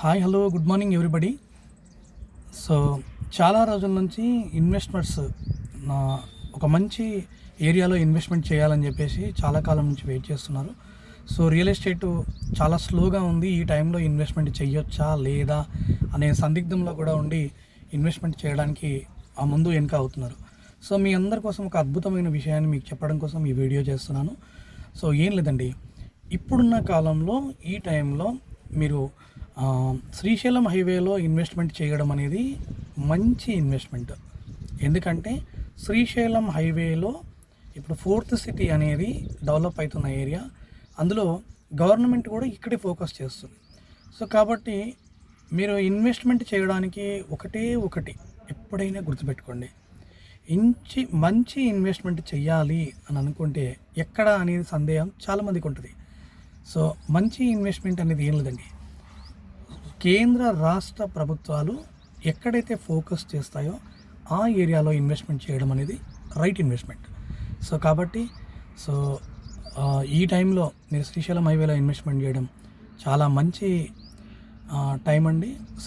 Hi hello good morning everybody. So చాలా రోజుల నుంచి ఇన్వెస్ట్మెంట్స్ నా ఒక మంచి ఏరియాలో ఇన్వెస్ట్మెంట్ చేయాలని చెప్పేసి చాలా కాలం నుంచి వెయిట్ చేస్తున్నారు. సో రియల్ ఎస్టేటు చాలా స్లోగా ఉంది. ఈ టైంలో ఇన్వెస్ట్మెంట్ చేయొచ్చా లేదా అనే సందిగ్ధంలో కూడా ఉండి ఇన్వెస్ట్మెంట్ చేయడానికి ఆ ముందు వెనుక అవుతున్నారు. సో మీ అందరి కోసం ఒక అద్భుతమైన విషయాన్ని మీకు చెప్పడం కోసం ఈ వీడియో చేస్తున్నాను. సో ఏం లేదండి, ఇప్పుడున్న కాలంలో ఈ టైంలో మీరు శ్రీశైలం హైవేలో ఇన్వెస్ట్మెంట్ చేయడం అనేది మంచి ఇన్వెస్ట్మెంట్. ఎందుకంటే శ్రీశైలం హైవేలో ఇప్పుడు ఫోర్త్ సిటీ అనేది డెవలప్ అవుతున్న ఏరియా. అందులో గవర్నమెంట్ కూడా ఇక్కడే ఫోకస్ చేస్తుంది. సో కాబట్టి మీరు ఇన్వెస్ట్మెంట్ చేయడానికి ఒకటి ఎప్పుడైనా గుర్తుపెట్టుకోండి, మంచి ఇన్వెస్ట్మెంట్ చేయాలి అని అనుకుంటే ఎక్కడ అనేది సందేహం చాలామందికి ఉంటుంది. సో మంచి ఇన్వెస్ట్మెంట్ అనేది ఏం లేదండి, కేంద్ర రాష్ట్ర ప్రభుత్వాలు ఎక్కడైతే ఫోకస్ చేస్తాయో ఆ ఏరియాలో ఇన్వెస్ట్మెంట్ చేయడం అనేది రైట్ ఇన్వెస్ట్మెంట్. సో కాబట్టి ఈ టైంలో మీరు శ్రీశైలం హైవేలో ఇన్వెస్ట్మెంట్ చేయడం చాలా మంచి టైం అండి.